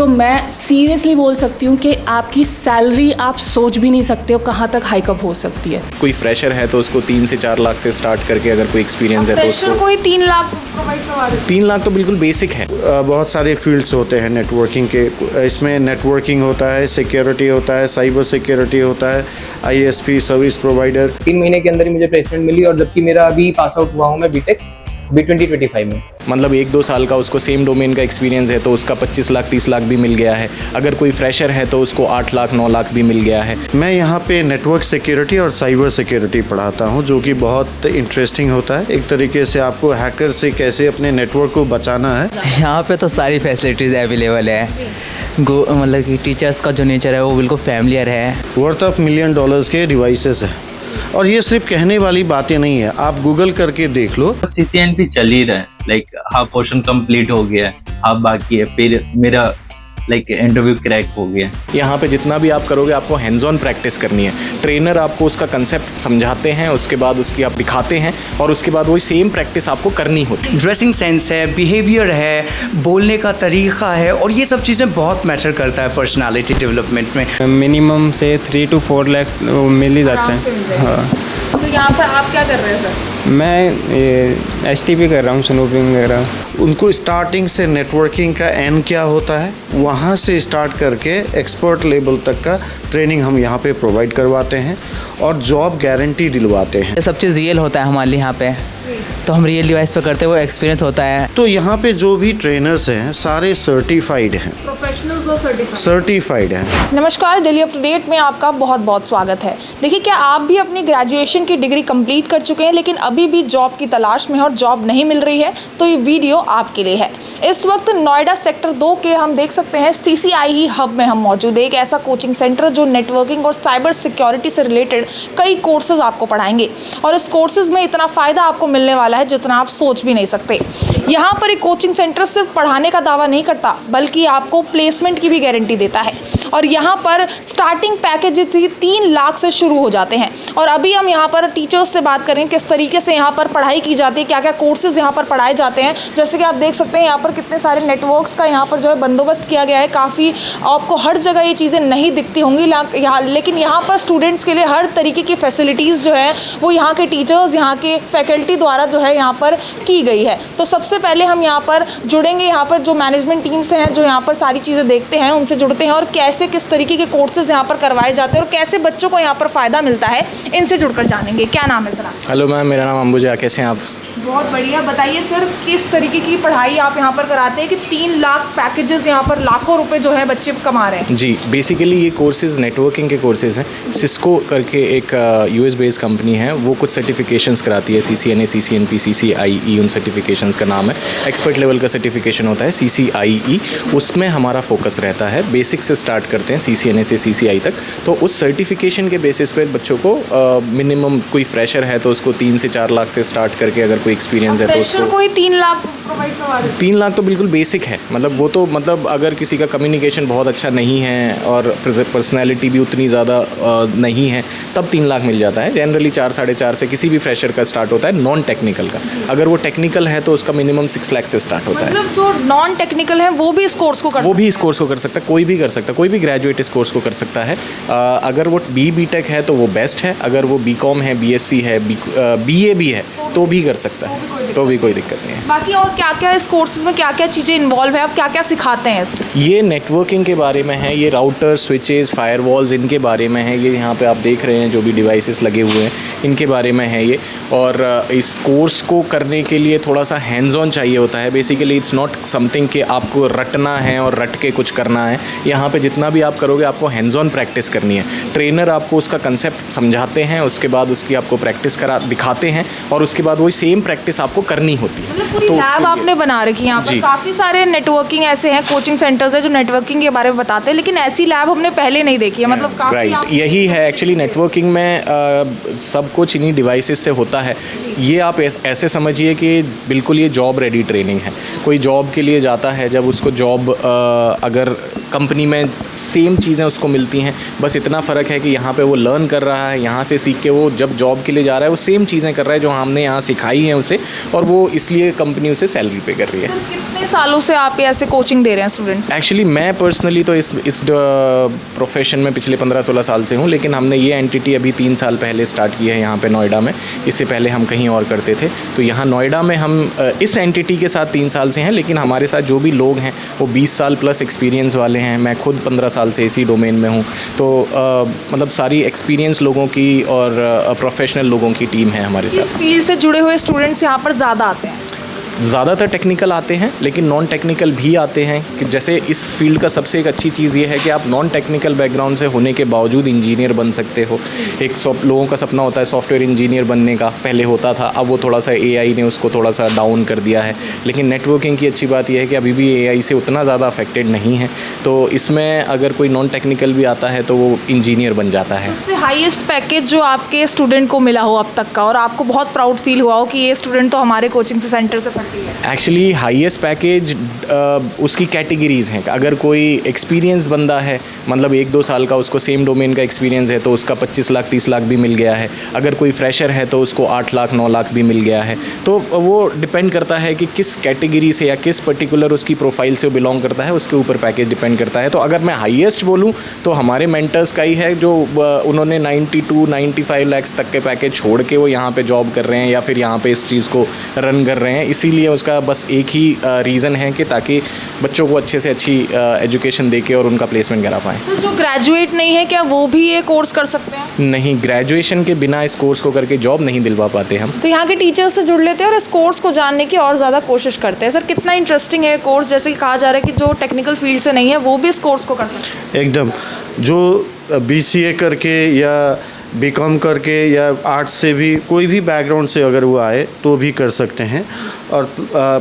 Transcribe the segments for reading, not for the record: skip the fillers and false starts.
तो मैं सीरियसली बोल सकती हूँ कि आपकी सैलरी आप सोच भी नहीं सकते हो कहाँ तक हाइकअप हो सकती है। कोई फ्रेशर है तो उसको 3 से 4 लाख से स्टार्ट करके अगर कोई एक्सपीरियंस है तो उसको कोई 3 लाख प्रोवाइड करवा देते 3 लाख तो बिल्कुल बेसिक है। बहुत सारे फील्ड्स होते हैं नेटवर्किंग के, इसमें नेटवर्किंग होता है, सिक्योरिटी होता है, साइबर सिक्योरिटी होता है, ISP सर्विस प्रोवाइडर। 3 महीने के अंदर ही मुझे प्लेसमेंट मिली और जबकि मेरा अभी पास आउट हुआ हूँ मैं बीटेक 2025 में। मतलब 1-2 साल का उसको सेम डोमेन का एक्सपीरियंस है तो उसका 25 लाख 30 लाख भी मिल गया है। अगर कोई फ्रेशर है तो उसको 8 लाख 9 लाख भी मिल गया है। मैं यहाँ पे नेटवर्क सिक्योरिटी और साइबर सिक्योरिटी पढ़ाता हूँ, जो कि बहुत इंटरेस्टिंग होता है। एक तरीके से आपको हैकर से कैसे अपने नेटवर्क को बचाना है। यहाँ पे तो सारी फैसिलिटीज़ अवेलेबल है। मतलब कि टीचर्स का जो नेचर है वो बिल्कुल फैमिलियर है। वर्थ ऑफ $1 मिलियन के डिवाइसेस है और ये सिर्फ कहने वाली बातें नहीं है, आप गूगल करके देख लो। CCNP चल ही रहा है, लाइक हाफ पोर्शन कंप्लीट हो गया है, हाफ बाकी है, फिर मेरा इंटरव्यू क्रैक हो गया। यहाँ पे जितना भी आप करोगे आपको हैंड्स ऑन प्रैक्टिस करनी है। ट्रेनर आपको उसका कंसेप्ट समझाते हैं, उसके बाद उसकी आप दिखाते हैं और उसके बाद वही सेम प्रैक्टिस आपको करनी होती है। ड्रेसिंग सेंस है, बिहेवियर है, बोलने का तरीका है और ये सब चीज़ें बहुत मैटर करता है पर्सनालिटी डेवलपमेंट में। मिनिमम से 3 to 4 लाख मिल ही जाते हैं। हाँ। तो यहाँ पर आप क्या कर रहे हैं सर? मैं STP कर रहा हूँ, स्नूपिंग वगैरह। उनको स्टार्टिंग से नेटवर्किंग का एन क्या होता है वहाँ से स्टार्ट करके एक्सपर्ट लेवल तक का ट्रेनिंग हम यहाँ पे प्रोवाइड करवाते हैं और जॉब गारंटी दिलवाते हैं। ये सब चीज़ रियल होता है हमारे लिए यहाँ पे, तो हम रियल डिवाइस पे करते हुए एक्सपीरियंस होता है। तो यहाँ पे जो भी ट्रेनर्स हैं सारे सर्टिफाइड हैं, प्रोफेशनल्स और सर्टिफाइड हैं। नमस्कार, दिल्ली अप टू डेट में आपका बहुत बहुत स्वागत है। देखिए, क्या आप भी अपनी ग्रेजुएशन की डिग्री कंप्लीट कर चुके हैं लेकिन अभी भी जॉब की तलाश में हैं और जॉब नहीं मिल रही है? तो ये वीडियो आपके लिए है। इस वक्त नोएडा सेक्टर 2 के हम देख सकते हैं CCIE हब में हम मौजूद है, एक ऐसा कोचिंग सेंटर जो नेटवर्किंग और साइबर सिक्योरिटी से रिलेटेड कई कोर्सेज आपको पढ़ाएंगे और इस कोर्सेज में इतना फ़ायदा आपको मिलने वाला है जितना आप सोच भी नहीं सकते। यहाँ पर एक कोचिंग सेंटर सिर्फ पढ़ाने का दावा नहीं करता बल्कि आपको प्लेसमेंट की भी गारंटी देता है और यहाँ पर स्टार्टिंग पैकेज 3 लाख से शुरू हो जाते हैं। और अभी हम यहाँ पर टीचर्स से बात करें किस तरीके से यहाँ पर पढ़ाई की जाती है, क्या क्या कोर्सेज यहाँ पर पढ़ाए जाते हैं। जैसे कि आप देख सकते हैं यहाँ पर कितने सारे नेटवर्क्स का यहाँ पर जो है बंदोबस्त किया गया है। काफ़ी आपको हर जगह ये चीज़ें नहीं दिखती होंगी लेकिन यहाँ पर स्टूडेंट्स के लिए हर तरीके की फैसिलिटीज़ जो है वो यहाँ के टीचर्स, यहाँ के फैकल्टी द्वारा जो है यहाँ पर की गई है। तो सबसे पहले हम यहाँ पर जुड़ेंगे, यहाँ पर जो मैनेजमेंट टीम से हैं जो यहाँ पर सारी चीज़ें देखते हैं उनसे जुड़ते हैं और कैसे किस तरीके के कोर्सेज यहाँ पर करवाए जाते हैं और कैसे बच्चों को यहाँ पर फ़ायदा मिलता है, इनसे जुड़कर जानेंगे। क्या नाम है सर आपका? हेलो मैम, मेरा नाम अंबुजा। कैसे हैं आप? बहुत बढ़िया। बताइए सर, किस तरीके की पढ़ाई आप यहाँ पर कराते हैं कि 3 लाख पैकेजेस यहाँ पर लाखों रुपए जो है बच्चे कमा रहे हैं? जी, बेसिकली ये कोर्सेज नेटवर्किंग के कोर्सेज हैं। सिस्को करके एक US बेस्ड कंपनी है, वो कुछ सर्टिफिकेशंस कराती है, CCNA, CCNP, CCIE, उन सर्टिफिकेशंस का नाम है। एक्सपर्ट लेवल का सर्टिफिकेशन होता है CCIE, उसमें हमारा फोकस रहता है। बेसिक से स्टार्ट करते हैं CCNA से CCI तक। तो उस सर्टिफिकेशन के बेसिस पर बच्चों को मिनिमम कोई फ्रेशर है तो उसको 3 से 4 लाख से स्टार्ट करके अगर कोई एक्सपीरियंस है तो उसको कोई 3 लाख प्रोवाइड करवा देते हैं। 3 लाख तो बिल्कुल बेसिक है। मतलब वो तो अगर किसी का कम्युनिकेशन बहुत अच्छा नहीं है और पर्सनैलिटी भी उतनी ज़्यादा नहीं है तब 3 लाख मिल जाता है। जनरली 4 साढ़े 4 से किसी भी फ्रेशर का स्टार्ट होता है, नॉन टेक्निकल का। अगर वो टेक्निकल है तो उसका मिनिमम 6 लाख से स्टार्ट होता है। मतलब जो नॉन टेक्निकल है वो भी इस कोर्स को कर सकता है, कोई भी कर सकता है, कोई भी ग्रेजुएट इस कोर्स को कर सकता है। अगर वो BTech है तो वो बेस्ट है, अगर वो BCom है, BSc है, BA भी है तो भी कर सकता है, तो भी कोई दिक्कत नहीं है। बाकी और क्या क्या इस कोर्सेज में क्या क्या चीज़ें इन्वॉल्व है, आप क्या क्या सिखाते हैं इसमें? ये नेटवर्किंग के बारे में है, ये राउटर, स्विचेस, फायरवॉल्स, इनके बारे में है। ये यहाँ पे आप देख रहे हैं जो भी डिवाइसेस लगे हुए हैं इनके बारे में है ये। और इस कोर्स को करने के लिए थोड़ा सा हैंड्स ऑन चाहिए होता है। बेसिकली इट्स नॉट समथिंग कि आपको रटना है और रट के कुछ करना है। यहाँ पे जितना भी आप करोगे आपको हैंड्स ऑन प्रैक्टिस करनी है। ट्रेनर आपको उसका कंसेप्ट समझाते हैं, उसके बाद उसकी आपको प्रैक्टिस दिखाते हैं और उसके बाद वही सेम प्रैक्टिस आपको करनी होती है। मतलब पूरी लैब आपने बना रखी है यहाँ पर। काफ़ी सारे नेटवर्किंग ऐसे हैं, कोचिंग सेंटर्स है जो नेटवर्किंग के बारे में बताते हैं, लेकिन ऐसी लैब हमने पहले नहीं देखी है। मतलब राइट, यही है एक्चुअली नेटवर्किंग में सब कुछ इन्हीं डिवाइसेस से होता है। ये आप ऐसे समझिए कि बिल्कुल ये जॉब रेडी ट्रेनिंग है। कोई जॉब के लिए जाता है, जब उसको जॉब अगर कंपनी में सेम चीज़ें उसको मिलती हैं, बस इतना फ़र्क है कि यहाँ पे वो लर्न कर रहा है, यहाँ से सीख के वो जब जॉब के लिए जा रहा है वो सेम चीज़ें कर रहा है जो हमने यहाँ सिखाई हैं उसे, और वो इसलिए कंपनी उसे सैलरी पे कर रही है। सर कितने सालों से आप ये ऐसे कोचिंग दे रहे हैं स्टूडेंट्स? एक्चुअली मैं पर्सनली तो इस प्रोफेशन में पिछले 15-16 साल से हूँ, लेकिन हमने ये एंटिटी अभी 3 साल पहले स्टार्ट की है यहाँ पे नोएडा में। इससे पहले हम कहीं और करते थे। तो यहाँ नोएडा में हम इस एंटिटी के साथ 3 साल से हैं, लेकिन हमारे साथ जो भी लोग हैं वो 20 साल प्लस एक्सपीरियंस वाले हैं। मैं खुद 15 साल से इसी डोमेन में हूँ। तो मतलब सारी एक्सपीरियंस लोगों की और प्रोफेशनल लोगों की टीम है हमारे साथ। इस फील्ड से जुड़े हुए स्टूडेंट्स यहाँ पर ज़्यादा आते हैं? ज़्यादातर टेक्निकल आते हैं, लेकिन नॉन टेक्निकल भी आते हैं। कि जैसे इस फील्ड का सबसे एक अच्छी चीज़ ये है कि आप नॉन टेक्निकल बैकग्राउंड से होने के बावजूद इंजीनियर बन सकते हो। एक लोगों का सपना होता है सॉफ्टवेयर इंजीनियर बनने का, पहले होता था, अब वो थोड़ा सा AI ने उसको थोड़ा सा डाउन कर दिया है। लेकिन नेटवर्किंग की अच्छी बात यह है कि अभी भी AI से उतना ज़्यादा अफेक्टेड नहीं है। तो इसमें अगर कोई नॉन टेक्निकल भी आता है तो वो इंजीनियर बन जाता है। सबसे हाईएस्ट पैकेज जो आपके स्टूडेंट को मिला हो अब तक का, और आपको बहुत प्राउड फील हुआ हो कि ये स्टूडेंट तो हमारे कोचिंग सेंटर से पढ़ती है? एक्चुअली हाईएस्ट पैकेज उसकी कैटेगरीज़ हैं। अगर कोई एक्सपीरियंस बंदा है, मतलब 1-2 साल का, उसको सेम डोमेन का एक्सपीरियंस है, तो उसका 25 लाख 30 लाख भी मिल गया है। अगर कोई फ्रेशर है तो उसको 8 लाख 9 लाख भी मिल गया है। तो वो डिपेंड करता है कि किस कैटेगरी से या किस पर्टिकुलर उसकी प्रोफाइल से वो बिलोंग करता है, उसके ऊपर पैकेज डिपेंड करता है। तो अगर मैं हाईएस्ट बोलूँ तो हमारे मेंटर्स का ही है, जो उन्होंने 92-95 लाख तक के पैकेज छोड़ के वो यहाँ पे जॉब कर रहे हैं या फिर यहाँ पे इस चीज़ को रन कर रहे हैं। इसीलिए उसका बस एक ही रीज़न है कि ताकि बच्चों को अच्छे से अच्छी एजुकेशन देके और उनका प्लेसमेंट करा पाएँ। सर जो ग्रेजुएट नहीं है क्या वो भी ये कोर्स कर सकते हैं? नहीं, ग्रेजुएशन के बिना इस कोर्स को करके जॉब नहीं दिलवा पाते हम। तो यहाँ के टीचर्स से जुड़ लेते हैं और इस कोर्स को जानने की और ज़्यादा कोशिश करते हैं। सर कितना इंटरेस्टिंग है कोर्स? जैसे कि कहा जा रहा है कि जो टेक्निकल फील्ड से नहीं है वो भी इस कोर्स को कर सकते हैं। एकदम, जो BCA करके या BCom करके या आर्ट्स से भी, कोई भी बैकग्राउंड से अगर वो आए तो भी कर सकते हैं। और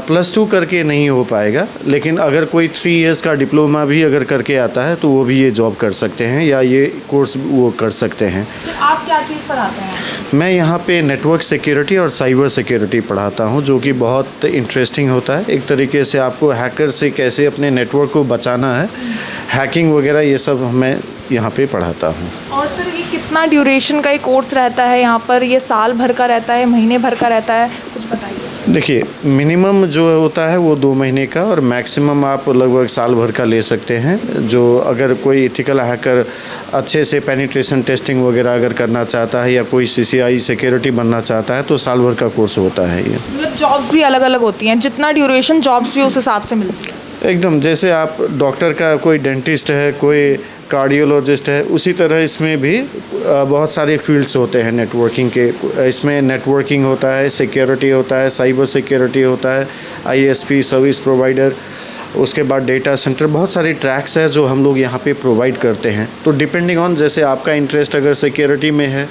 +2 करके नहीं हो पाएगा, लेकिन अगर कोई 3 इयर्स का डिप्लोमा भी अगर करके आता है तो वो भी ये जॉब कर सकते हैं या ये कोर्स वो कर सकते हैं। सर आप क्या चीज़ पढ़ाते हैं? मैं यहाँ पे नेटवर्क सिक्योरिटी और साइबर सिक्योरिटी पढ़ाता हूँ, जो कि बहुत इंटरेस्टिंग होता है। एक तरीके से आपको हैकर से कैसे अपने नेटवर्क को बचाना है, हैकिंग वगैरह, ये सब मैं यहाँ पे पढ़ाता हूँ। और सर ये कितना ड्यूरेशन का ये कोर्स रहता है यहाँ पर? ये साल भर का रहता है, महीने भर का रहता है, कुछ बताइए। देखिए, मिनिमम जो होता है वो 2 महीने का, और मैक्सिमम आप लगभग साल भर का ले सकते हैं। जो अगर कोई एथिकल हैकर अच्छे से पेनिट्रेशन टेस्टिंग वगैरह अगर करना चाहता है या कोई CCI सिक्योरिटी बनना चाहता है तो साल भर का कोर्स होता है ये। मतलब जॉब्स भी अलग अलग होती हैं, जितना ड्यूरेशन जॉब्स भी उस हिसाब से मिलती है? एकदम, जैसे आप डॉक्टर का, कोई डेंटिस्ट है, कोई कार्डियोलॉजिस्ट है, उसी तरह इसमें भी बहुत सारे फील्ड्स होते हैं नेटवर्किंग के। इसमें नेटवर्किंग होता है, सिक्योरिटी होता है, साइबर सिक्योरिटी होता है, ISP सर्विस प्रोवाइडर, उसके बाद डेटा सेंटर, बहुत सारे ट्रैक्स है जो हम लोग यहाँ पे प्रोवाइड करते हैं। तो डिपेंडिंग ऑन, जैसे आपका इंटरेस्ट अगर सिक्योरिटी में है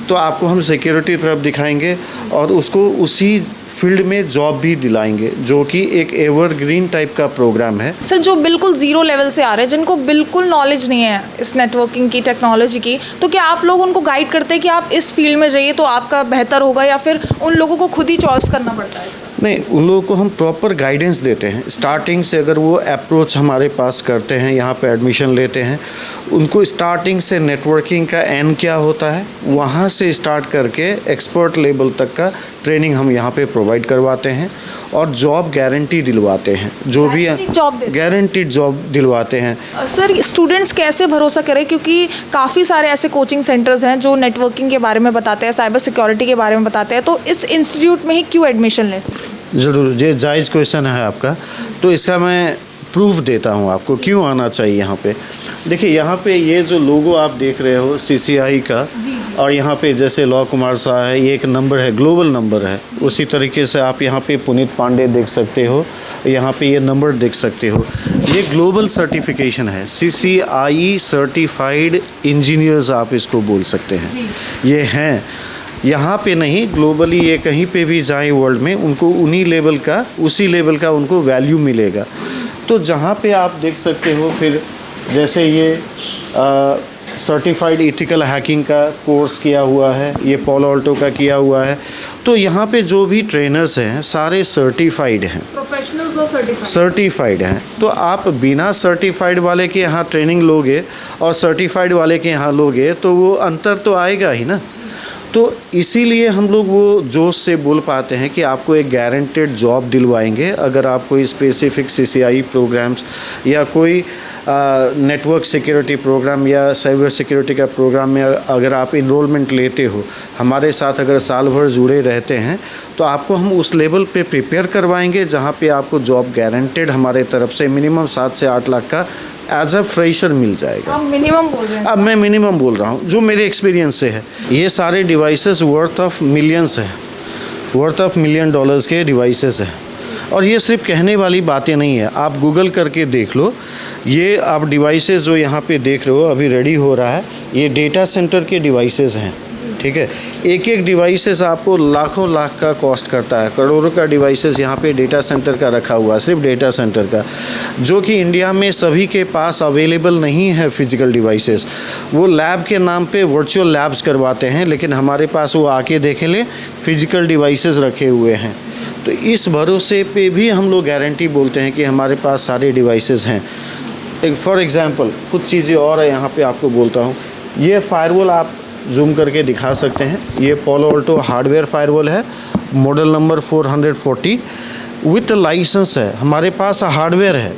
तो आपको हम सिक्योरिटी तरफ दिखाएंगे और उसको उसी फील्ड में जॉब भी दिलाएंगे, जो कि एक एवरग्रीन टाइप का प्रोग्राम है। सर जो बिल्कुल ज़ीरो लेवल से आ रहे हैं, जिनको बिल्कुल नॉलेज नहीं है इस नेटवर्किंग की, टेक्नोलॉजी की, तो क्या आप लोग उनको गाइड करते हैं कि आप इस फील्ड में जाइए तो आपका बेहतर होगा, या फिर उन लोगों को खुद ही चॉइस करना पड़ता है? नहीं, उन लोगों को हम प्रॉपर गाइडेंस देते हैं। स्टार्टिंग से अगर वो अप्रोच हमारे पास करते हैं, यहाँ पे एडमिशन लेते हैं, उनको स्टार्टिंग से नेटवर्किंग का एन क्या होता है वहाँ से स्टार्ट करके एक्सपर्ट लेवल तक का ट्रेनिंग हम यहाँ पे प्रोवाइड करवाते हैं और जॉब गारंटी दिलवाते हैं। जो भी गारंटीड जॉब दिलवाते हैं। सर स्टूडेंट्स कैसे भरोसा करें, क्योंकि काफ़ी सारे ऐसे कोचिंग सेंटर्स हैं जो नेटवर्किंग के बारे में बताते हैं, साइबर सिक्योरिटी के बारे में बताते हैं, तो इस इंस्टीट्यूट में ही क्यों एडमिशन लें? ज़रूर, ये जायज़ क्वेश्चन है आपका, तो इसका मैं प्रूफ देता हूँ आपको क्यों आना चाहिए यहाँ पे। देखिए, यहाँ पे ये जो लोगो आप देख रहे हो CCI का, और यहाँ पे जैसे लॉ कुमार शाह है, ये एक नंबर है, ग्लोबल नंबर है। उसी तरीके से आप यहाँ पे पुनीत पांडे देख सकते हो, यहाँ पे ये नंबर देख सकते हो। ये ग्लोबल सर्टिफिकेशन है, CCI सर्टिफाइड इंजीनियर्स आप इसको बोल सकते हैं। ये हैं यहाँ पे नहीं, ग्लोबली ये कहीं पे भी जाए वर्ल्ड में, उनको उन्हीं लेवल का, उसी लेवल का उनको वैल्यू मिलेगा। तो जहाँ पे आप देख सकते हो, फिर जैसे ये सर्टिफाइड एथिकल हैकिंग का कोर्स किया हुआ है, ये पॉलो अल्टो का किया हुआ है। तो यहाँ पे जो भी ट्रेनर्स हैं सारे सर्टिफाइड हैं, प्रोफेशनल्स और सर्टिफाइड हैं। तो आप बिना सर्टिफाइड वाले के यहाँ ट्रेनिंग लोगे और सर्टिफाइड वाले के यहाँ लोगे तो वो अंतर तो आएगा ही ना। तो इसीलिए हम लोग वो जोश से बोल पाते हैं कि आपको एक गारंटेड जॉब दिलवाएंगे अगर आप कोई स्पेसिफिक CCI प्रोग्राम्स या कोई नेटवर्क सिक्योरिटी प्रोग्राम या साइबर सिक्योरिटी का प्रोग्राम में अगर आप इनरोलमेंट लेते हो, हमारे साथ अगर साल भर जुड़े रहते हैं, तो आपको हम उस लेवल पे प्रिपेयर करवाएंगे जहाँ पे आपको जॉब गारंटेड हमारे तरफ से मिनिमम 7 से 8 लाख का एज अ फ्रेशर मिल जाएगा। आप मिनिमम बोल रहे हैं? अब मैं मिनिमम बोल रहा हूँ जो मेरे एक्सपीरियंस से है। ये सारे डिवाइसेस वर्थ ऑफ मिलियंस है, वर्थ ऑफ $1 मिलियन के डिवाइसेस है। और ये सिर्फ कहने वाली बातें नहीं है, आप गूगल करके देख लो। ये आप डिवाइसेस जो यहाँ पे देख रहे हो अभी रेडी हो रहा है, ये डेटा सेंटर के डिवाइसेस हैं, ठीक है। एक एक डिवाइसेस आपको लाखों लाख का कॉस्ट करता है, करोड़ों का डिवाइसेस यहाँ पे डेटा सेंटर का रखा हुआ है, सिर्फ डेटा सेंटर का, जो कि इंडिया में सभी के पास अवेलेबल नहीं है फिजिकल डिवाइसेस। वो लैब के नाम पे वर्चुअल लैब्स करवाते हैं, लेकिन हमारे पास वो आके देखें ले फिजिकल डिवाइसेस रखे हुए हैं। तो इस भरोसे पे भी हम लोग गारंटी बोलते हैं कि हमारे पास सारे डिवाइसेस हैं। एक फॉर एग्ज़ाम्पल कुछ चीज़ें और है यहाँ पे आपको बोलता हूँ। ये फायरवॉल आप जूम करके दिखा सकते हैं, ये पोलो अल्टो हार्डवेयर फायरवॉल है, मॉडल नंबर 440 विथ लाइसेंस है, हमारे पास हार्डवेयर है।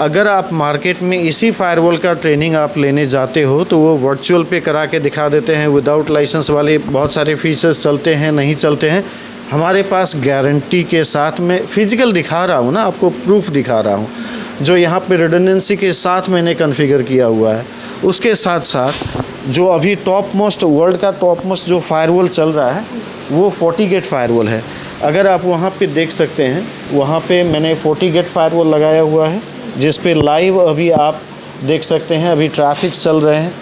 अगर आप मार्केट में इसी फायरवॉल का ट्रेनिंग आप लेने जाते हो तो वो वर्चुअल पे करा के दिखा देते हैं, विदाउट लाइसेंस वाले बहुत सारे फीचर्स चलते हैं नहीं चलते हैं। हमारे पास गारंटी के साथ में फिजिकल दिखा रहा हूँ ना, आपको प्रूफ दिखा रहा हूँ, जो यहाँ पे रिडंडेंसी के साथ मैंने कॉन्फ़िगर किया हुआ है। उसके साथ साथ जो अभी टॉप मोस्ट वर्ल्ड का टॉप मोस्ट जो फायरवॉल चल रहा है वो FortiGate फायरवॉल है। अगर आप वहाँ पे देख सकते हैं, वहाँ पे मैंने FortiGate फायरवॉल लगाया हुआ है, जिस पे लाइव अभी आप देख सकते हैं, अभी ट्रैफिक चल रहे हैं।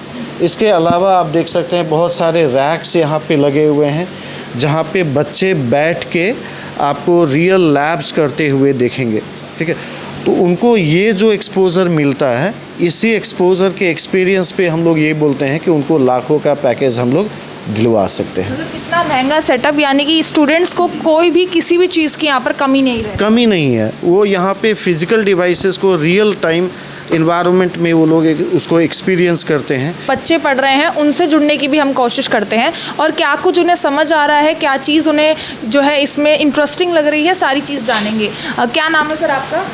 इसके अलावा आप देख सकते हैं बहुत सारे रैक्स यहाँ पे लगे हुए हैं, जहाँ पे बच्चे बैठ के आपको रियल लैब्स करते हुए देखेंगे, ठीक है। तो उनको ये जो एक्सपोज़र मिलता है, इसी एक्सपोज़र के एक्सपीरियंस पे हम लोग ये बोलते हैं कि उनको लाखों का पैकेज हम लोग दिलवा सकते हैं। मतलब कितना महंगा सेटअप, यानी कि स्टूडेंट्स को कोई भी किसी भी चीज़ की यहाँ पर कमी नहीं है। कमी नहीं है, वो यहाँ पे फिजिकल डिवाइसेस को रियल टाइम इन्वायरमेंट में वो लोग उसको एक्सपीरियंस करते हैं। बच्चे पढ़ रहे हैं, उनसे जुड़ने की भी हम कोशिश करते हैं, और क्या कुछ उन्हें समझ आ रहा है, क्या चीज़ उन्हें जो है इसमें इंटरेस्टिंग लग रही है, सारी चीज़ जानेंगे। क्या नाम है सर आपका?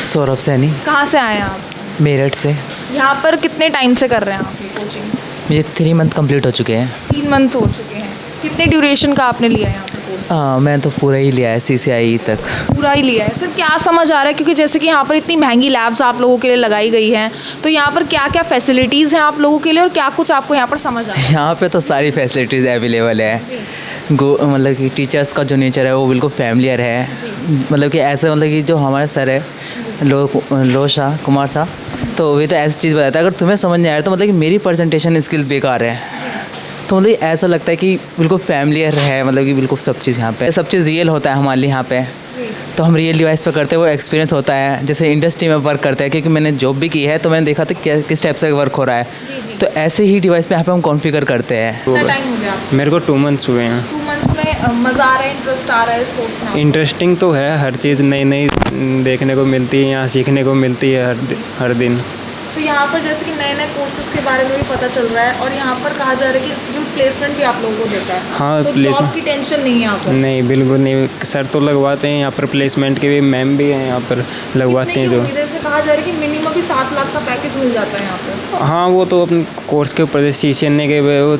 सौरभ सैनी, कहाँ से आए हैं आप? मेरठ से। यहाँ पर कितने टाइम से कर रहे हैं आप ये कोचिंग? मुझे 3 मंथ कंप्लीट हो चुके हैं। 3 मंथ हो चुके हैं। कितने ड्यूरेशन का आपने लिया है यहाँ पर कोर्स? मैं तो पूरा ही लिया है, CCI तक पूरा ही लिया है। सर क्या समझ आ रहा है, क्योंकि जैसे कि यहाँ पर इतनी महंगी लैब्स आप लोगों के लिए लगाई गई हैं, तो यहाँ पर क्या क्या फैसिलिटीज़ हैं आप लोगों के लिए, और क्या कुछ आपको यहाँ पर समझ आ रहा है? यहाँ पे तो सारी फैसिलिटीज़ अवेलेबल है। मतलब कि टीचर्स का जो नेचर है वो बिल्कुल फैमिलियर है। मतलब कि ऐसे, मतलब कि जो हमारे सर है लोशा कुमार साहब, तो वे तो ऐसी चीज़ बताता है, अगर तुम्हें समझ नहीं आ रहा तो मतलब कि मेरी प्रेजेंटेशन स्किल्स बेकार है, तो मतलब ऐसा लगता है कि बिल्कुल फैमिलियर है। मतलब कि बिल्कुल सब चीज़ यहाँ पे, सब चीज़ रियल होता है हमारे लिए यहाँ पे, तो हम रियल डिवाइस पे करते हैं, वो एक्सपीरियंस होता है। जैसे इंडस्ट्री में वर्क करते हैं, क्योंकि मैंने जॉब भी की है, तो मैंने देखा था किस टाइप से वर्क हो रहा है, तो ऐसे ही डिवाइस पे यहाँ पे हम कॉन्फ़िगर करते हैं। कितना टाइम हो गया आपको? मेरे को 2 मंथ्स हुए हैं। 2 मंथ्स में मज़ा आ रहा है, इंटरेस्ट आ रहा है इस कोर्स में? इंटरेस्टिंग तो है, हर चीज़ नई नई देखने को मिलती है, यहाँ सीखने को मिलती है हर दिन। तो यहाँ पर जैसे कि नए नए कोर्सेज के बारे में भी पता चल रहा है, और यहाँ पर कहा जा रहा है कि इंस्टीट्यूट प्लेसमेंट भी आप लोगों को देता है। हाँ, तो प्लेसमेंट जॉब की टेंशन नहीं है यहाँ पर? नहीं, बिल्कुल नहीं। सर तो लगवाते हैं यहाँ पर, प्लेसमेंट के भी मैम भी हैं यहाँ पर, लगवाते हैं। जो से कहा जा रहा है कि मिनिमम भी 7 लाख का पैकेज मिल जाता है यहाँ पर। हाँ, वो तो अपने कोर्स के ऊपर CCNA के वो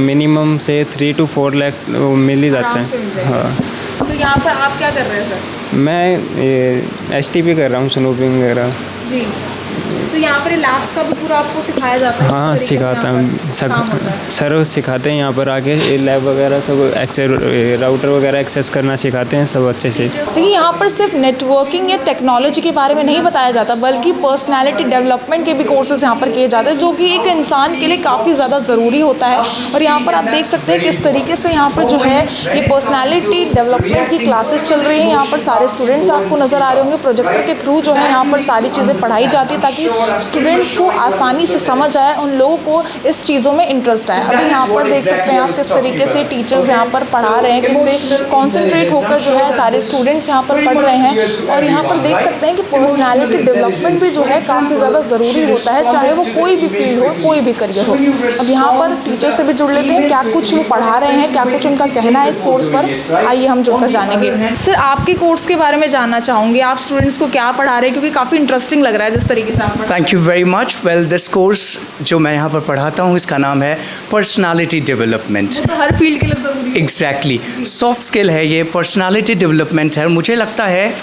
मिनिमम से 3 to 4 लाख मिल ही जाता है। हाँ। तो यहाँ पर आप क्या कर रहे हैं सर? मैं STP कर रहा हूँ, स्नूपिंग वगैरह। जी, तो यहाँ पर लैब्स का भी पूरा आपको सिखाया जाता है? हाँ, सिखाता हूँ। सर सिखाते हैं यहाँ पर आके, लैब वगैरह सब राउटर वगैरह एक्सेस करना सिखाते हैं सब अच्छे से। देखिए, यहाँ पर सिर्फ नेटवर्किंग या टेक्नोलॉजी के बारे में नहीं बताया जाता, बल्कि पर्सनालिटी डेवलपमेंट के भी कोर्सेज यहाँ पर किए जाते हैं, जो कि एक इंसान के लिए काफ़ी ज़्यादा ज़रूरी होता है। और यहाँ पर आप देख सकते हैं किस तरीके से यहाँ पर जो है ये पर्सनालिटी डेवलपमेंट की क्लासेस चल रही हैं। यहाँ पर सारे स्टूडेंट्स आपको नज़र आ रहे होंगे, प्रोजेक्टर के थ्रू जो है यहाँ पर सारी चीज़ें पढ़ाई जाती है, ताकि ताकि स्टूडेंट्स को आसानी से समझ आए, उन लोगों को इस चीज़ों में इंटरेस्ट आए। अभी यहाँ पर देख सकते हैं आप किस तरीके से टीचर्स यहाँ पर पढ़ा रहे हैं, किससे कॉन्सेंट्रेट होकर जो है सारे स्टूडेंट्स यहाँ पर पढ़ रहे हैं। और यहाँ पर देख सकते हैं कि पर्सनैलिटी डेवलपमेंट भी जो है काफ़ी ज़्यादा ज़रूरी होता है, चाहे वो कोई भी फील्ड हो, कोई भी करियर हो। अब यहाँ पर टीचर से भी जुड़ लेते हैं, क्या कुछ वो पढ़ा रहे हैं, क्या कुछ उनका कहना है इस कोर्स पर, आइए हम जुड़कर जानेंगे। सर, आपके कोर्स के बारे में जानना चाहूँगी, आप स्टूडेंट्स को क्या पढ़ा रहे हैं, क्योंकि काफ़ी इंटरेस्टिंग लग रहा है जिस तरीके से आप पढ़ा। Thank you very much. Well, this course जो मैं यहाँ पर पढ़ाता हूँ इसका नाम है पर्सनालिटी डेवलपमेंट। तो हर फील्ड के लिए ज़रूरी है। एग्जैक्टली, सॉफ्ट स्किल है ये, पर्सनालिटी डेवलपमेंट है। मुझे लगता है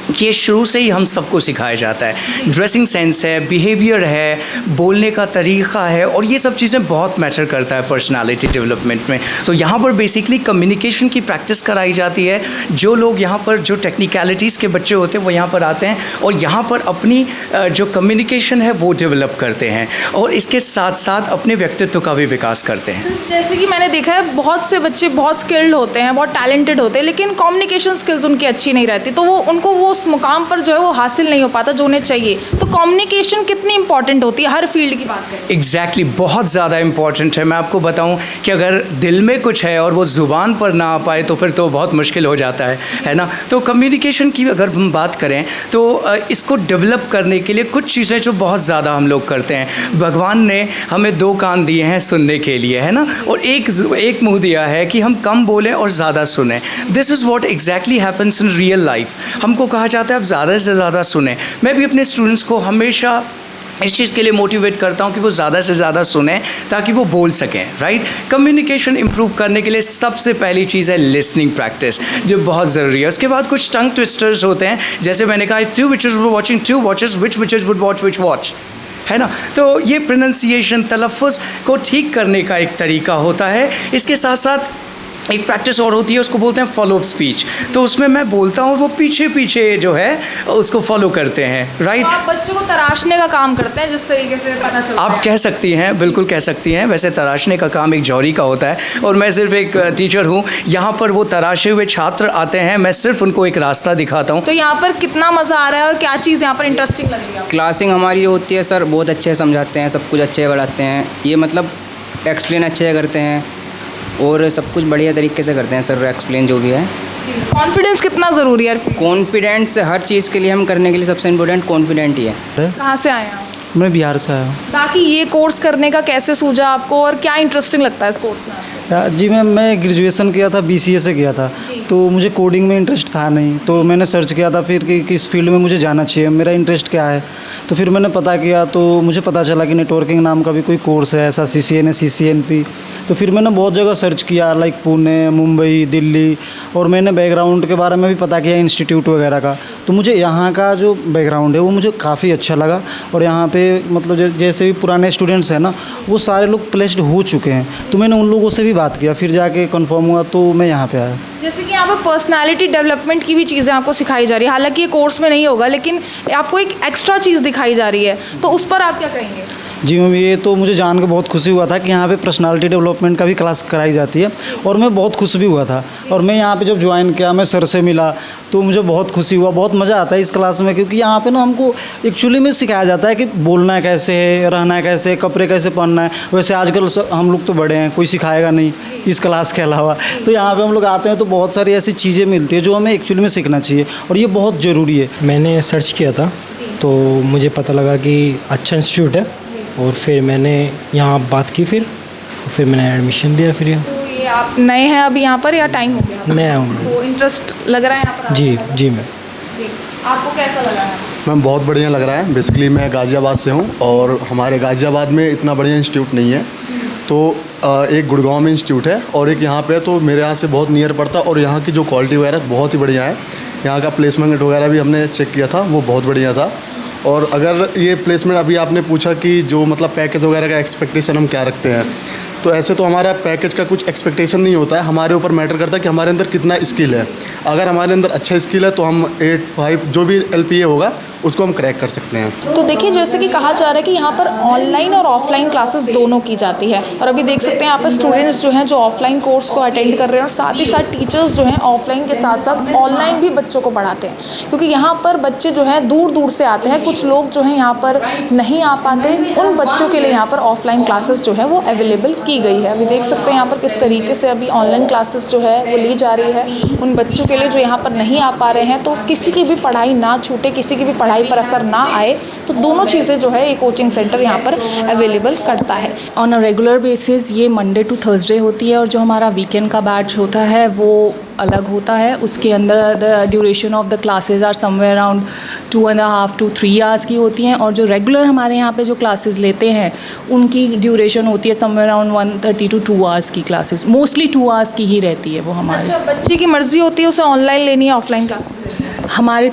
कि ये शुरू से ही हम सबको सिखाया जाता है। ड्रेसिंग सेंस है, बिहेवियर है, बोलने का तरीक़ा है, और ये सब चीज़ें बहुत मैटर करता है पर्सनालिटी डेवलपमेंट में। तो यहाँ पर बेसिकली कम्युनिकेशन की प्रैक्टिस कराई जाती है। जो लोग यहाँ पर, जो टेक्निकलिटीज़ के बच्चे होते हैं वो यहाँ पर आते हैं और यहाँ पर अपनी जो कम्युनिकेशन है वो डेवलप करते हैं, और इसके साथ साथ अपने व्यक्तित्व का भी विकास करते हैं। जैसे कि मैंने देखा है बहुत से बच्चे बहुत स्किल्ड होते हैं, बहुत टैलेंटेड होते हैं, लेकिन कम्युनिकेशन स्किल्स उनकी अच्छी नहीं रहती, तो वो उनको वो उस मुकाम पर जो है वो हासिल नहीं हो पाता जो उन्हें चाहिए। तो कम्युनिकेशन कितनी इंपॉर्टेंट होती है हर फील्ड की बात करें? एग्जैक्टली, बहुत ज़्यादा इंपॉर्टेंट है। मैं आपको बताऊं कि अगर दिल में कुछ है और वो ज़ुबान पर ना आ पाए तो फिर तो बहुत मुश्किल हो जाता है ना। तो कम्युनिकेशन की अगर हम बात करें तो इसको डेवलप करने के लिए कुछ चीज़ें जो बहुत ज़्यादा हम लोग करते हैं। भगवान ने हमें 2 कान दिए हैं सुनने के लिए, है ना, और एक मुंह दिया है कि हम कम बोलें और ज़्यादा सुनें। This is what exactly happens in real life. हमको कहा जाता है आप ज़्यादा से ज़्यादा सुनें। मैं भी अपने स्टूडेंट्स को हमेशा इस चीज़ के लिए मोटिवेट करता हूँ कि वो ज़्यादा से ज़्यादा सुनें ताकि वो बोल सकें, राइट। कम्युनिकेशन इंप्रूव करने के लिए सबसे पहली चीज़ है लिसनिंग प्रैक्टिस, जो बहुत ज़रूरी है। उसके बाद कुछ टंग ट्विस्टर्स होते हैं, जैसे मैंने कहा, if 2 witches were watching 2 watches, which witches would watch which watch, है ना। तो ये प्रोनंसिएशन, तलफ़्फ़ुज़ को ठीक करने का एक तरीका होता है। इसके साथ साथ एक प्रैक्टिस और होती है, उसको बोलते हैं फॉलो अप स्पीच। तो उसमें मैं बोलता हूँ, वो पीछे पीछे जो है उसको फॉलो करते हैं, राइट। तो आप बच्चों को तराशने का काम करते हैं जिस तरीके से पता चलता है। आप कह सकती हैं, बिल्कुल कह सकती हैं। वैसे तराशने का काम एक जौहरी का होता है और मैं सिर्फ एक टीचर हूँ। यहाँ पर वो तराशे हुए छात्र आते हैं, मैं सिर्फ उनको एक रास्ता दिखाता हूँ। तो यहाँ पर कितना मज़ा आ रहा है और क्या चीज़ यहाँ पर इंटरेस्टिंग लग रही है? क्लासिंग हमारी होती है सर, बहुत अच्छे समझाते हैं, सब कुछ अच्छे पढ़ाते हैं। ये मतलब एक्सप्लेन अच्छे करते हैं और सब कुछ बढ़िया तरीके से करते हैं सर, एक्सप्लेन जो भी है। कॉन्फिडेंस कितना ज़रूरी है? कॉन्फिडेंस हर चीज़ के लिए हम करने के लिए सबसे इम्पोर्टेंट कॉन्फिडेंट ही है। कहाँ से आए आप? मैं बिहार से आया हूँ। बाकी ये कोर्स करने का कैसे सूझा आपको और क्या इंटरेस्टिंग लगता है इस कोर्स में? जी मैं ग्रेजुएशन किया था, BCA से किया था, तो मुझे कोडिंग में इंटरेस्ट था नहीं, तो मैंने सर्च किया था फिर कि किस फील्ड में मुझे जाना चाहिए, मेरा इंटरेस्ट क्या है। तो फिर मैंने पता किया तो मुझे पता चला कि नेटवर्किंग नाम का भी कोई कोर्स है ऐसा, CCNA CCNP। तो फिर मैंने बहुत जगह सर्च किया, लाइक पुणे, मुंबई, दिल्ली, और मैंने बैकग्राउंड के बारे में भी पता किया इंस्टीट्यूट वगैरह का। तो मुझे यहाँ का जो बैकग्राउंड है वो मुझे काफ़ी अच्छा लगा, और यहाँ पे मतलब जैसे भी पुराने स्टूडेंट्स हैं ना, वो सारे लोग प्लेस्ड हो चुके हैं, तो मैंने उन लोगों से भी बात किया, फिर जाके कंफर्म हुआ तो मैं यहाँ पे आया। जैसे कि यहाँ पर पर्सनालिटी डेवलपमेंट की भी चीज़ें आपको सिखाई जा रही है, हालांकि ये कोर्स में नहीं होगा, लेकिन आपको एक एक्स्ट्रा चीज़ दिखाई जा रही है, तो उस पर आप क्या कहेंगे? जी मैम, ये तो मुझे जान के बहुत खुशी हुआ था कि यहाँ पे पर्सनालिटी डेवलपमेंट का भी क्लास कराई जाती है, और मैं बहुत खुश भी हुआ था। और मैं यहाँ पे जब ज्वाइन किया, मैं सर से मिला, तो मुझे बहुत खुशी हुआ, बहुत मज़ा आता है इस क्लास में, क्योंकि यहाँ पे ना हमको एक्चुअली में सिखाया जाता है कि बोलना कैसे है, रहना कैसे, कपड़े कैसे पहनना है। वैसे आजकल हम लोग तो बड़े हैं, कोई सिखाएगा नहीं इस क्लास के अलावा, तो यहाँ पर हम लोग आते हैं तो बहुत सारी ऐसी चीज़ें मिलती है जो हमें एक्चुअली में सीखना चाहिए, और ये बहुत ज़रूरी है। मैंने सर्च किया था तो मुझे पता लगा कि अच्छा इंस्टीट्यूट है, और फिर मैंने यहाँ बात की, फिर मैंने एडमिशन लिया। फिर तो ये आप नए हैं अभी यहाँ पर या टाइम हो गया? नया हूँ। तो इंटरेस्ट लग रहा है यहाँ पर? जी मैम। जी, आपको कैसा लगा है? मैम बहुत बढ़िया लग रहा है। बेसिकली मैं गाज़ियाबाद से हूँ, और हमारे गाज़ियाबाद में इतना बढ़िया इंस्टीट्यूट नहीं है, तो एक गुड़गांव में इंस्टीट्यूट है और एक यहाँ पे, तो मेरे यहाँ से बहुत नियर पड़ता, और यहाँ की जो क्वालिटी वगैरह बहुत ही बढ़िया है। यहाँ का प्लेसमेंट वगैरह भी हमने चेक किया था, वो बहुत बढ़िया था। और अगर ये प्लेसमेंट, अभी आपने पूछा कि जो मतलब पैकेज वगैरह का एक्सपेक्टेशन हम क्या रखते हैं, तो ऐसे तो हमारा पैकेज का कुछ एक्सपेक्टेशन नहीं होता है, हमारे ऊपर मैटर करता है कि हमारे अंदर कितना स्किल है। अगर हमारे अंदर अच्छा स्किल है तो हम 8-5 जो भी LPA होगा उसको हम क्रैक कर सकते हैं। तो देखिए, जैसे कि कहा जा रहा है कि यहाँ पर ऑनलाइन और ऑफलाइन क्लासेस दोनों की जाती है, और अभी देख सकते हैं यहाँ पर स्टूडेंट्स जो हैं जो ऑफलाइन कोर्स को अटेंड कर रहे हैं, और साथ ही साथ टीचर्स जो हैं ऑफलाइन के साथ साथ ऑनलाइन भी बच्चों को पढ़ाते हैं, क्योंकि यहाँ पर बच्चे जो हैं दूर दूर से आते हैं। कुछ लोग जो हैं यहाँ पर नहीं आ पाते, उन बच्चों के लिए यहाँ पर ऑफलाइन क्लासेस जो है वो अवेलेबल की गई है। अभी देख सकते हैं यहाँ पर किस तरीके से अभी ऑनलाइन क्लासेस जो है वो ली जा रही है उन बच्चों के लिए जो यहाँ पर नहीं आ पा रहे हैं। तो किसी की भी पढ़ाई ना छूटे, किसी की भी पढ़ाई पर असर ना आए, तो दोनों चीज़ें जो है ये कोचिंग सेंटर यहाँ पर अवेलेबल करता है। ऑन अ रेगुलर बेसिस ये मंडे टू थर्सडे होती है, और जो हमारा वीकेंड का बैच होता है वो अलग होता है। उसके अंदर the duration of the classes are somewhere around 2.5 to 3 hours की होती हैं, और जो रेगुलर हमारे यहाँ पे जो क्लासेस लेते हैं उनकी ड्यूरेशन होती है समवेयर अराउंड 1:30 to 2 आवर्स की क्लासेस, मोस्टली 2 आवर्स की ही रहती है वो हमारी। अच्छा, बच्चे की मर्जी होती है उसे ऑनलाइन लेनी है ऑफलाइन क्लास? हमारे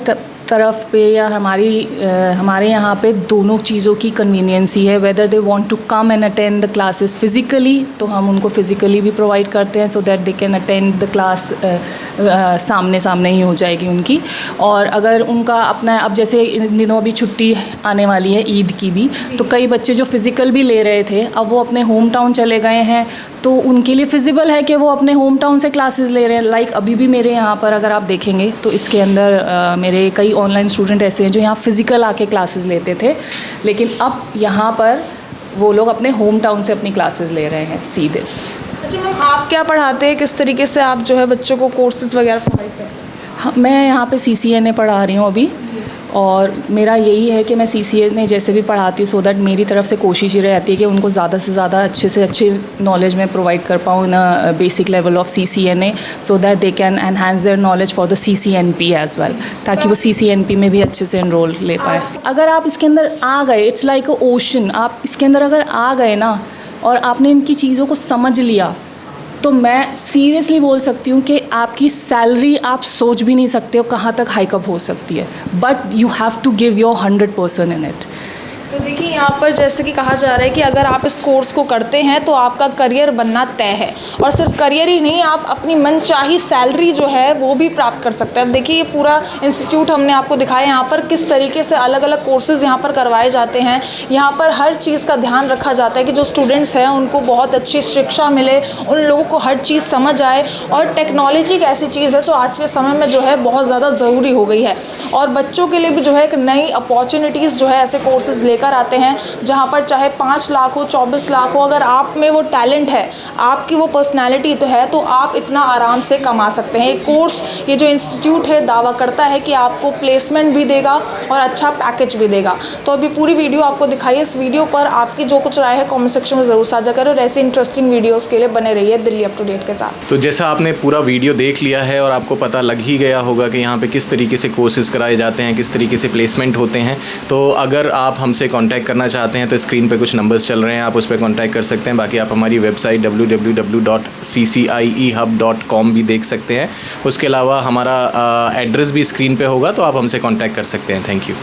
तरफ पे या हमारे यहाँ पे दोनों चीज़ों की कन्वीनियंसी है। Whether they want to come and attend the classes physically, तो हम उनको फिज़िकली भी प्रोवाइड करते हैं, so that they can attend the class सामने सामने ही हो जाएगी उनकी। और अगर उनका अपना, अब जैसे इन दिनों अभी छुट्टी आने वाली है ईद की भी, तो कई बच्चे जो फ़िज़िकल भी ले रहे थे अब वो अपने होम टाउन चले गए हैं, तो उनके लिए फिजिबल है कि वो अपने होम टाउन से क्लासेस ले रहे हैं। लाइक अभी भी मेरे यहाँ पर अगर आप देखेंगे तो इसके अंदर मेरे कई ऑनलाइन स्टूडेंट ऐसे हैं जो यहाँ फिज़िकल आके क्लासेस लेते थे, लेकिन अब यहाँ पर वो लोग अपने होम टाउन से अपनी क्लासेस ले रहे हैं सीधे। अच्छा मैम, आप क्या पढ़ाते हैं, किस तरीके से आप जो है बच्चों को कोर्सेज वगैरह प्रोवाइड करते हैं? हाँ, मैं यहाँ पे CCNA पढ़ा रही हूँ अभी, और मेरा यही है कि मैं CCNA जैसे भी पढ़ाती हूँ, सो दैट मेरी तरफ से कोशिश ये रहती है कि उनको ज़्यादा से ज़्यादा अच्छे से अच्छी नॉलेज मैं प्रोवाइड कर पाऊँ in basic level of CCNA, so that they can enhance their knowledge for the CCNP as well, ताकि वो CCNP में भी अच्छे से इनरोल ले पाए। अगर आप इसके अंदर आ गए, इट्स लाइक अ ओशन, आप इसके अंदर अगर आ गए ना और आपने इनकी चीज़ों को समझ लिया, तो मैं सीरियसली बोल सकती हूँ कि आपकी सैलरी आप सोच भी नहीं सकते हो कहाँ तक हाइकअप हो सकती है, but you have to give your 100% in it. तो देखिए यहाँ पर जैसे कि कहा जा रहा है कि अगर आप इस कोर्स को करते हैं तो आपका करियर बनना तय है, और सिर्फ करियर ही नहीं, आप अपनी मनचाही सैलरी जो है वो भी प्राप्त कर सकते हैं। अब देखिए ये पूरा इंस्टीट्यूट हमने आपको दिखाया यहाँ पर किस तरीके से अलग अलग कोर्सेज़ यहाँ पर करवाए जाते हैं। यहाँ पर हर चीज़ का ध्यान रखा जाता है कि जो स्टूडेंट्स हैं उनको बहुत अच्छी शिक्षा मिले, उन लोगों को हर चीज़ समझ आए। और टेक्नोलॉजी एक ऐसी चीज़ है जो आज के समय में जो है बहुत ज़्यादा ज़रूरी हो गई है, और बच्चों के लिए भी जो है एक नई अपॉर्चुनिटीज़ जो है ऐसे कोर्सेज़ लेकर आते हैं, जहाँ पर चाहे 5 लाख हो, 24 लाख हो, अगर आप में वो टैलेंट है, आपकी वो पर्सनैलिटी तो है, तो आप इतना आराम से कमा सकते हैं। एक कोर्स, ये जो इंस्टीट्यूट है दावा करता है कि आपको प्लेसमेंट भी देगा और अच्छा पैकेज भी देगा। तो अभी पूरी वीडियो आपको दिखाई है, इस वीडियो पर आपकी जो कुछ राय है कमेंट सेक्शन में ज़रूर साझा करें, और ऐसे इंटरेस्टिंग वीडियोज़ के लिए बने रहिए दिल्ली अप टू डेट के साथ। तो जैसा आपने पूरा वीडियो देख लिया है और आपको पता लग ही गया होगा कि यहाँ पे किस तरीके से कोर्सेज़ कराए जाते हैं, किस तरीके से प्लेसमेंट होते हैं, तो अगर आप हमसे कांटेक्ट करना चाहते हैं तो स्क्रीन पे कुछ नंबर्स चल रहे हैं, आप उस पर कांटेक्ट कर सकते हैं। बाकी आप हमारी वेबसाइट www.cciehub.com भी देख सकते हैं। उसके अलावा हमारा एड्रेस भी स्क्रीन पे होगा, तो आप हमसे कांटेक्ट कर सकते हैं। Thank you.